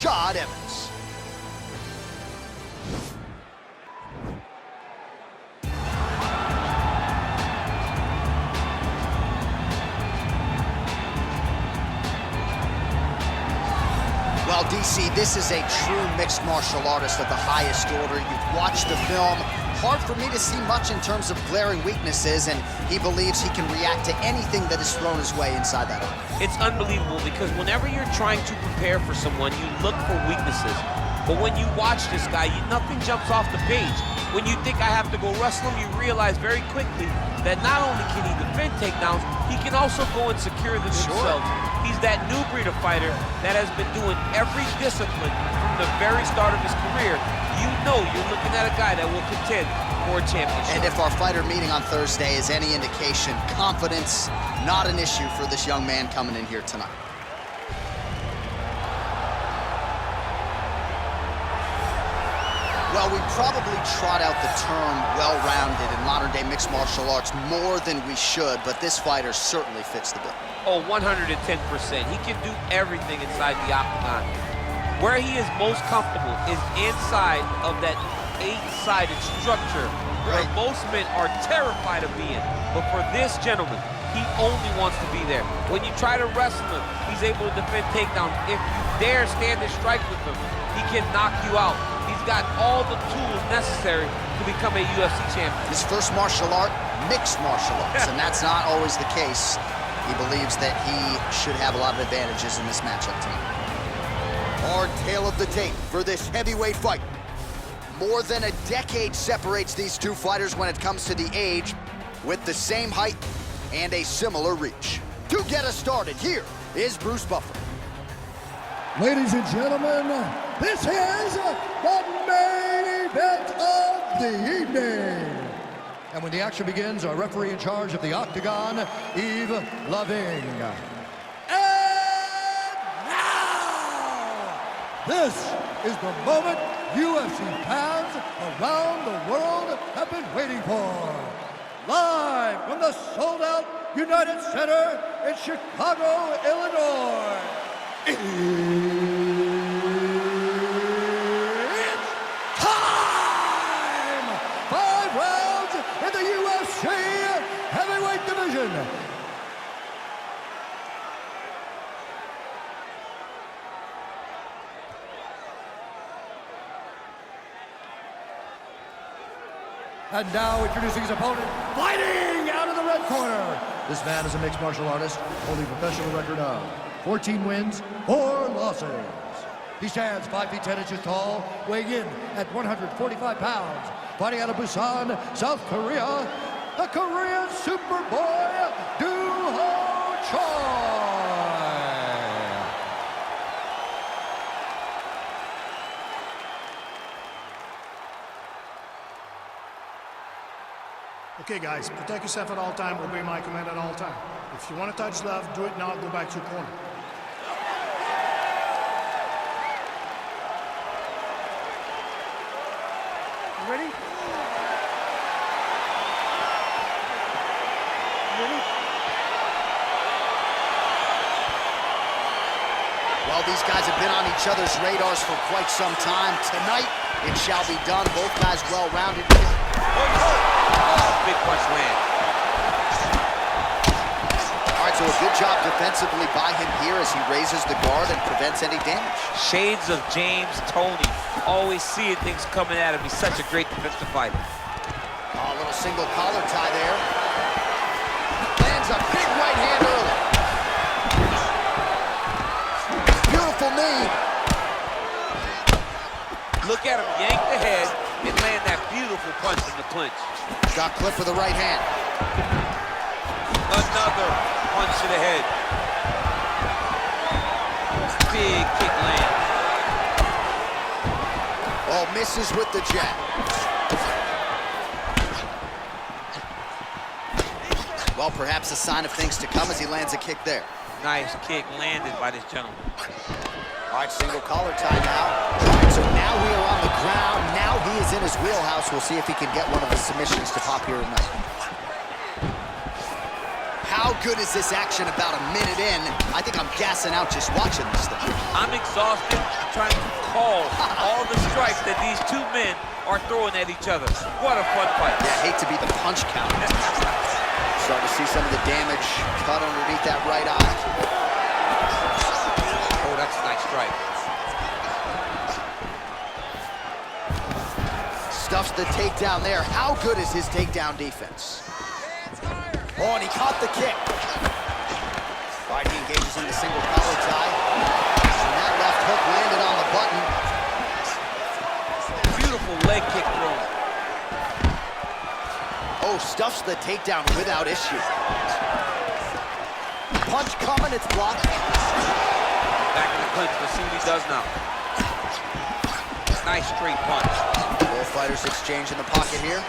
God Evans. Well, DC, this is a true mixed martial artist of the highest order. You've watched the film. Hard for me to see much in terms of glaring weaknesses, and he believes he can react to anything that is thrown his way inside that arm. It's unbelievable because whenever you're trying to prepare for someone, you look for weaknesses. But when you watch this guy, nothing jumps off the page. When you think I have to go wrestle him, you realize very quickly that not only can he defend takedowns, he can also go and secure them himself. He's that new breed of fighter that has been doing every discipline from the very start of his career. You know you're looking at a guy that will contend for a championship. And if our fighter meeting on Thursday is any indication, confidence, not an issue for this young man coming in here tonight. Well, we probably trot out the term well-rounded in modern-day mixed martial arts more than we should, but this fighter certainly fits the bill. Oh, 110%. He can do everything inside the octagon. Where he is most comfortable is inside of that 8-sided structure where most men are terrified of being. But for this gentleman, he only wants to be there. When you try to wrestle him, he's able to defend takedowns. If you dare stand and strike with him, he can knock you out. He's got all the tools necessary to become a UFC champion. His first martial art, mixed martial arts, and that's not always the case. He believes that he should have a lot of advantages in this matchup tonight. Hard tale of the tape for this heavyweight fight. More than a decade separates these two fighters when it comes to the age, with the same height and a similar reach. To get us started, here is Bruce Buffer. Ladies and gentlemen, this is the main event of the evening. And when the action begins, our referee in charge of the Octagon, Yves Loving. And now, this is the moment UFC fans around the world have been waiting for. Live from the sold-out United Center in Chicago, Illinois. It's time! 5 rounds in the UFC heavyweight division. And now introducing his opponent, fighting out of the red corner. This man is a mixed martial artist, holding a professional record of 14 wins, 4 losses. He stands 5 feet 10 inches tall, weighing in at 145 pounds. Fighting out of Busan, South Korea, the Korean Superboy, Doo-Ho Choi. Okay, guys, protect yourself at all time, obey my command at all time. If you want to touch love, do it now, go back to your corner. You ready? You ready? Well, these guys have been on each other's radars for quite some time. Tonight, it shall be done. Both guys well-rounded. Big punch land. All right, so a good job defensively by him here as he raises the guard and prevents any damage. Shades of James Toney. Always seeing things coming at him. He's such a great defensive fighter. Oh, a little single collar tie there. Lands a big right hand early. Beautiful knee. Look at him yank the head and land that beautiful punch in the clinch. Got clipped with the right hand. Another punch to the head. Big kick land. Oh, misses with the jab. Well, perhaps a sign of things to come as he lands a kick there. Nice kick landed by this gentleman. All right, single collar tie now. All right, so now we are on the ground. Now he is in his wheelhouse. We'll see if he can get one of the submissions to pop here tonight. How good is this action about a minute in? I think I'm gassing out just watching this thing. I'm exhausted trying to call all the strikes that these two men are throwing at each other. What a fun fight. Yeah, I hate to be the punch counter. Starting to see some of the damage cut underneath that right eye. Oh, that's a nice strike. Stuffs the takedown there. How good is his takedown defense? Oh, and he caught the kick. All right, he engages in the single collar tie. And that left hook landed on the button. Beautiful leg kick throw. Oh, stuffs the takedown without issue. Punch coming, it's blocked. Back in the clinch, let's see what he does now. Nice straight punch. Both fighters exchange in the pocket here.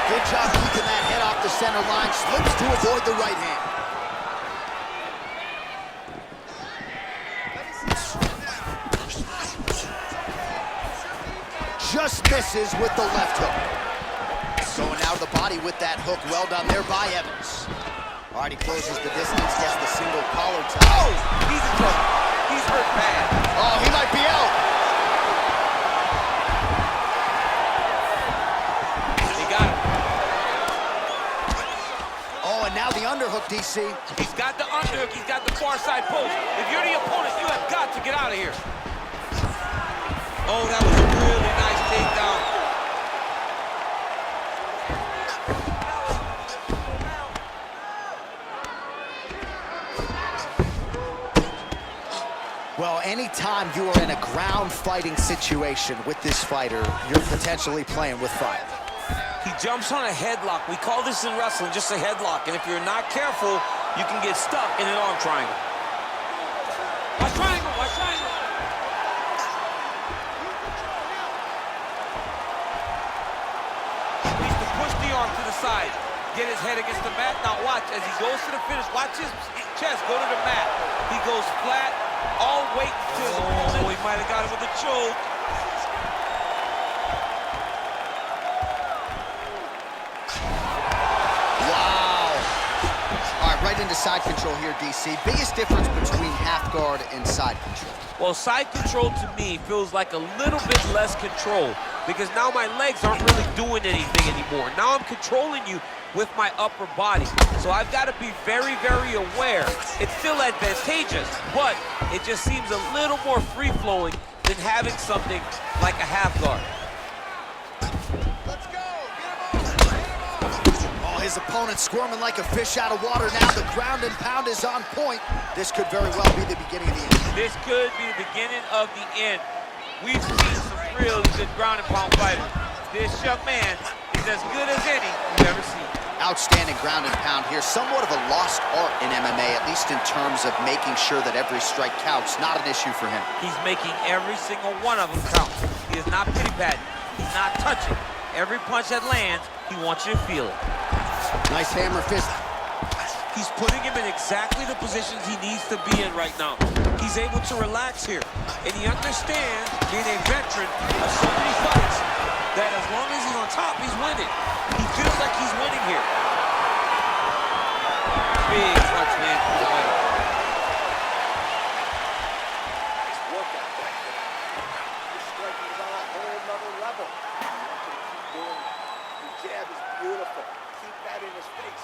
Good job keeping that head off the center line. Slips to avoid the right hand. Just misses with the left hook. Going out of the body with that hook. Well done there by Evans. All right, he closes the distance, gets the single collar tie. Oh, he's in trouble. He's hurt bad. Oh, he might be out. He got him. Oh, and now the underhook, DC. He's got the underhook. He's got the far side post. If you're the opponent, you have got to get out of here. Oh, that was a really nice takedown. Well, anytime you are in a ground fighting situation with this fighter, you're potentially playing with fire. He jumps on a headlock. We call this in wrestling just a headlock. And if you're not careful, you can get stuck in an arm triangle. Watch triangle, watch triangle. Needs to push the arm to the side. Get his head against the mat. Now watch, as he goes to the finish, watch his chest go to the mat. He goes flat. All weight to his opponent. He might have got him with a choke. Wow. All right, right into side control here, DC. Biggest difference between half guard and side control? Well, side control to me feels like a little bit less control because now my legs aren't really doing anything anymore. Now I'm controlling you with my upper body. So I've got to be very, very aware. It's still advantageous, but it just seems a little more free-flowing than having something like a half guard. Let's go. Get him on. Oh, his opponent squirming like a fish out of water now. The ground and pound is on point. This could very well be the beginning of the end. This could be the beginning of the end. We've seen some really good ground and pound fighters. This young man is as good as any you've ever seen. Outstanding ground and pound here. Somewhat of a lost art in MMA, at least in terms of making sure that every strike counts. Not an issue for him. He's making every single one of them count. He is not pity-patting. He's not touching. Every punch that lands, he wants you to feel it. Nice hammer fist. He's putting him in exactly the positions he needs to be in right now. He's able to relax here. And he understands, being a veteran of so many fights, that as long as he's on top, he's winning. He feels like he's winning here. Big punch land for the winner. Nice workout back there. This striking is on a whole nother level. Keep doing it. The jab is beautiful. Keep that in his face.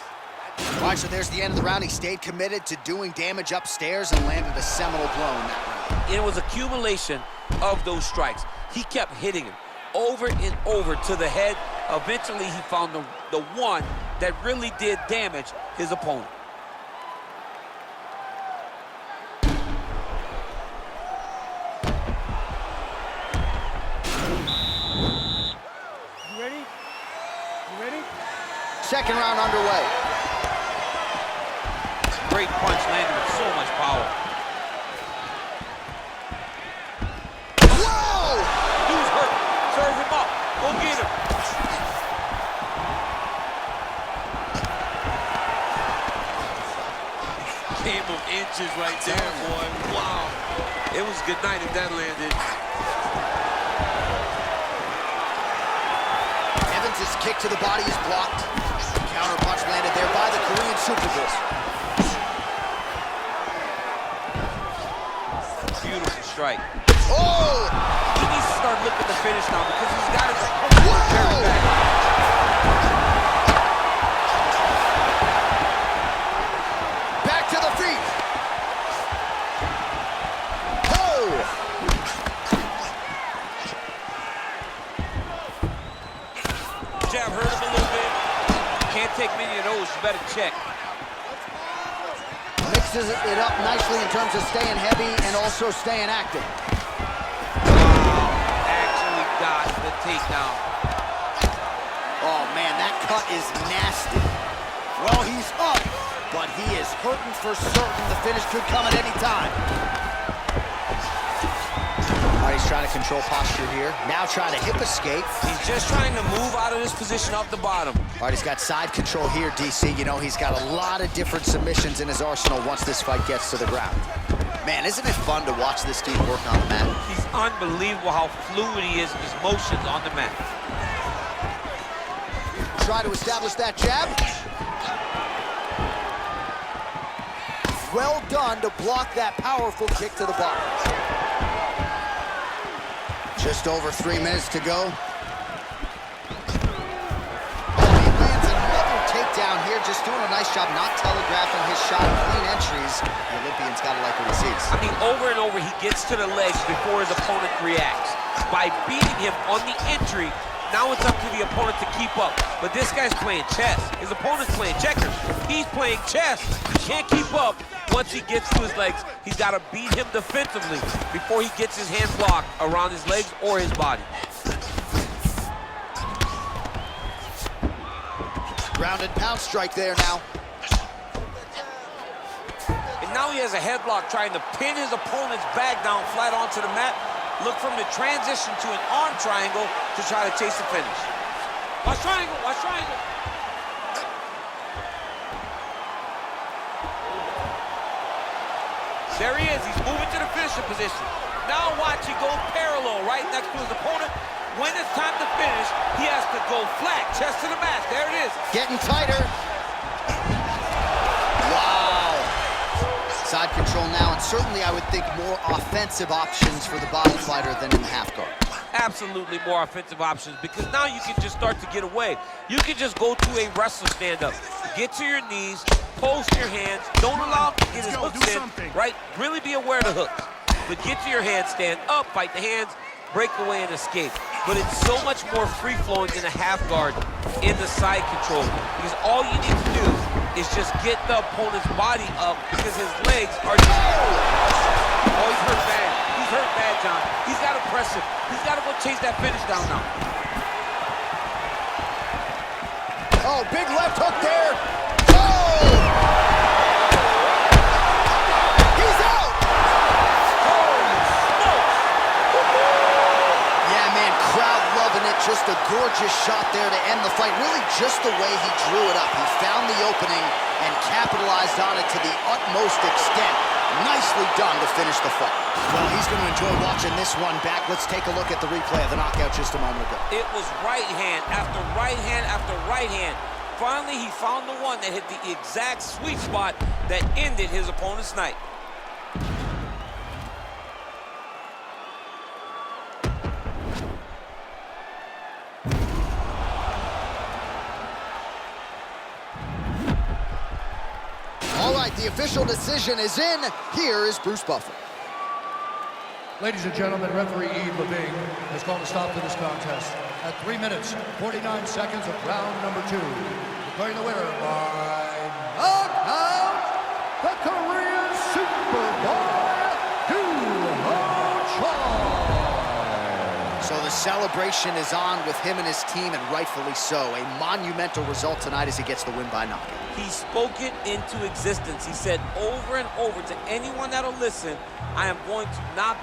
All right, so there's the end of the round. He stayed committed to doing damage upstairs and landed a seminal blow in that round. It was accumulation of those strikes. He kept hitting him over and over to the head. Eventually, he found the one that really did damage his opponent. You ready? You ready? Second round underway. Great punch landed with so much power. Whoa! Dude's hurt. Serve him up. Go get him. Game of inches right there, boy. Wow. It was good night if that landed. Evans is Nice kick to the body is blocked. Counter punch landed there by the Korean Super Bulls. Beautiful strike. Oh! He needs to start looking to finish now because he's got his opponent carried back. Back to the feet. Oh! Jab hurt him a little bit. Can't take many of those. You better check. Mixes it up nicely in terms of staying heavy and also staying active. Actually got the takedown. Oh man, that cut is nasty. Well, he's up, but he is hurting for certain. The finish could come at any time. All right, he's trying to control posture here. Now trying to hip escape. He's just trying to move out of this position off the bottom. All right, he's got side control here, DC. You know, he's got a lot of different submissions in his arsenal once this fight gets to the ground. Man, isn't it fun to watch this dude work on the mat? He's unbelievable how fluid he is in his motions on the mat. Try to establish that jab. Well done to block that powerful kick to the body. Just over 3 minutes to go. He lands another takedown here, just doing a nice job not telegraphing his shot. Clean entries. The Olympian's got to like what he sees. I mean, over and over, he gets to the legs before his opponent reacts. By beating him on the entry, now it's up to the opponent to keep up. But this guy's playing chess. His opponent's playing checkers. He's playing chess. He can't keep up. Once he gets to his legs, he's got to beat him defensively before he gets his hands locked around his legs or his body. Ground and pound strike there now. And now he has a headlock trying to pin his opponent's back down flat onto the mat. Look from the transition to an arm triangle to try to chase the finish. Watch triangle, watch triangle. There he is, he's moving to the finishing position. Now watch, he goes parallel right next to his opponent. When it's time to finish, he has to go flat, chest to the mat. There it is. Getting tighter. Wow. Side control now, and certainly I would think more offensive options for the bottom fighter than in the half guard. Absolutely more offensive options because now you can just start to get away. You can just go to a wrestler stand-up. Get to your knees, post your hands. Don't allow him to get his hooks in, right? Really be aware of the hooks. But get to your hands, stand up, fight the hands, break away and escape. But it's so much more free-flowing than a half guard in the side control because all you need to do is just get the opponent's body up because his legs are just... Oh, he's hurt bad. He's hurt bad, John. He's got to press him. He's got to go chase that finish down now. Oh, big left hook there. Oh! He's out! Holy smokes! Yeah, man, crowd loving it. Just a gorgeous shot there to end the fight. Really just the way he drew it up. He found the opening and capitalized on it to the utmost extent. Nicely done to finish the fight. Well, he's going to enjoy watching this one back. Let's take a look at the replay of the knockout just a moment ago. It was right hand after right hand after right hand. Finally, he found the one that hit the exact sweet spot that ended his opponent's night. All right, the official decision is in. Here is Bruce Buffer. Ladies and gentlemen, referee Yves Levine has called a stop to this contest at 3 minutes, 49 seconds of round number 2. Declaring the winner by knockout, the Korean Superboy, Choi. So the celebration is on with him and his team, and rightfully so. A monumental result tonight as he gets the win by knockout. He spoke it into existence. He said over and over to anyone that'll listen, I am going to knock